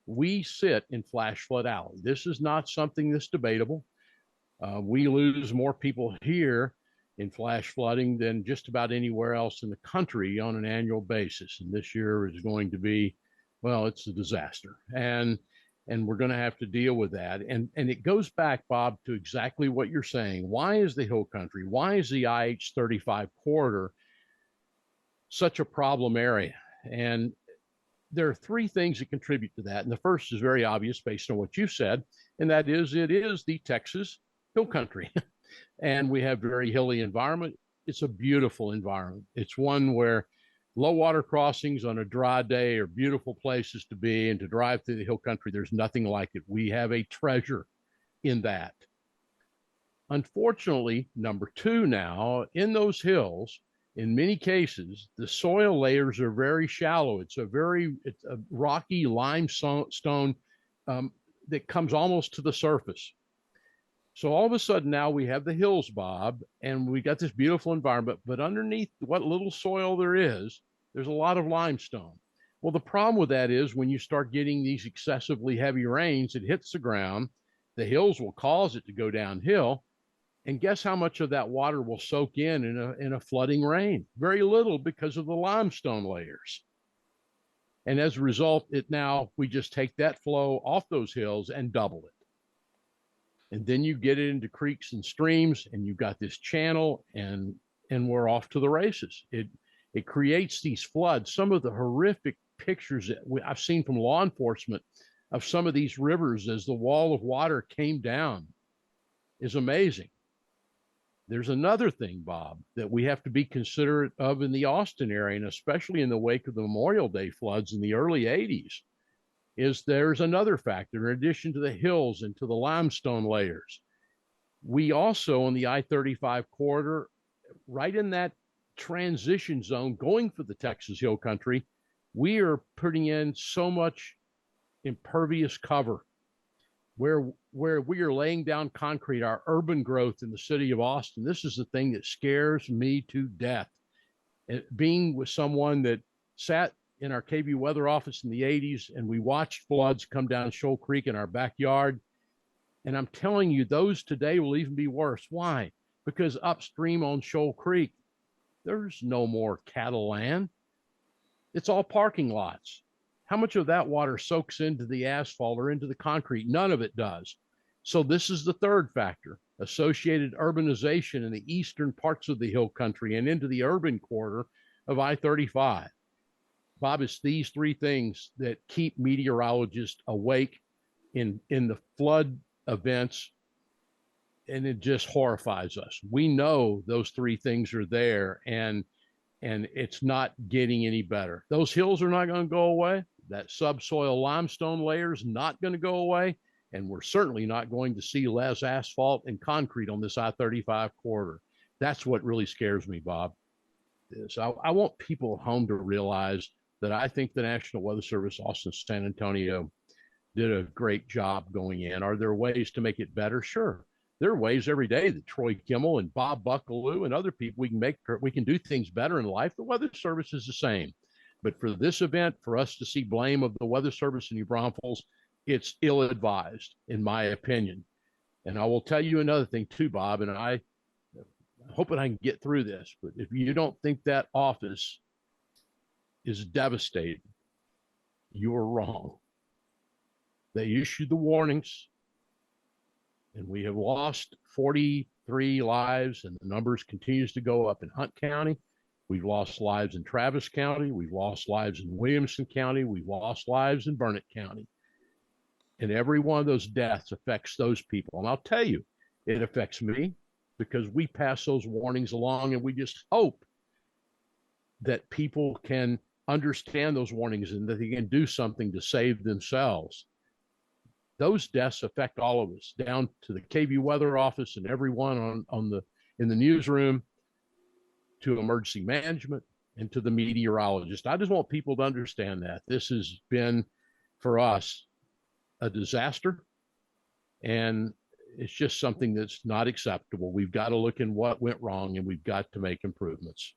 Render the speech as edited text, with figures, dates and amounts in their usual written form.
We sit in flash flood alley. This is not something that's debatable. We lose more people here in flash flooding than just about anywhere else in the country on an annual basis. And this year is going to be, well, it's a disaster. And we're going to have to deal with that. And it goes back, Bob, to exactly what you're saying. Why is the hill country, why is the IH-35 corridor such a problem area? And there are three things that contribute to that. And the first is very obvious based on what you said, and that is it is the Texas hill country. And we have very hilly environment. It's a beautiful environment. It's one where low water crossings on a dry day are beautiful places to be, and to drive through the hill country, there's nothing like it. We have a treasure in that. Unfortunately, number two now, in those hills, in many cases, the soil layers are very shallow. It's a rocky limestone that comes almost to the surface. So all of a sudden now we have the hills, Bob, and we got this beautiful environment, but underneath what little soil there is, there's a lot of limestone. Well, the problem with that is when you start getting these excessively heavy rains, it hits the ground, the hills will cause it to go downhill. And guess how much of that water will soak in a flooding rain? Very little, because of the limestone layers. And as a result, we just take that flow off those hills and double it. And then you get it into creeks and streams, and you've got this channel, and we're off to the races. It creates these floods. Some of the horrific pictures that I've seen from law enforcement of some of these rivers as the wall of water came down is amazing. There's another thing, Bob, that we have to be considerate of in the Austin area, and especially in the wake of the Memorial Day floods in the early 80s, is there's another factor in addition to the hills and to the limestone layers. We also, on the I-35 corridor, right in that transition zone going for the Texas hill country, we are putting in so much impervious cover where we are laying down concrete, our urban growth in the city of Austin. This is the thing that scares me to death. Being with someone that sat in our KVUE weather office in the 80s, and we watched floods come down Shoal Creek in our backyard. And I'm telling you, those today will even be worse. Why? Because upstream on Shoal Creek, there's no more cattle land. It's all parking lots. How much of that water soaks into the asphalt or into the concrete? None of it does. So this is the third factor, associated urbanization in the eastern parts of the hill country and into the urban corridor of I-35. Bob, it's these three things that keep meteorologists awake in the flood events, and it just horrifies us. We know those three things are there, and it's not getting any better. Those hills are not going to go away. That subsoil limestone layer is not going to go away, and we're certainly not going to see less asphalt and concrete on this I-35 corridor. That's what really scares me, Bob. I want people at home to realize that I think the National Weather Service, Austin, San Antonio, did a great job going in. Are there ways to make it better? Sure. There are ways every day that Troy Kimmel and Bob Buckaloo and other people, we can do things better in life. The Weather Service is the same. But for this event, for us to see blame of the Weather Service in New Braunfels, it's ill-advised, in my opinion. And I will tell you another thing too, Bob, and I'm hoping I can get through this, but if you don't think that office is devastated, you are wrong. They issued the warnings, and we have lost 43 lives, and the numbers continues to go up in Hunt County. We've lost lives in Travis County. We've lost lives in Williamson County. We've lost lives in Burnett County. And every one of those deaths affects those people. And I'll tell you, it affects me because we pass those warnings along, and we just hope that people can understand those warnings and that they can do something to save themselves. Those deaths affect all of us, down to the KVUE weather office and everyone in the newsroom, to emergency management, and to the meteorologist. I just want people to understand that this has been, for us, a disaster, and it's just something that's not acceptable. We've got to look in what went wrong, and we've got to make improvements.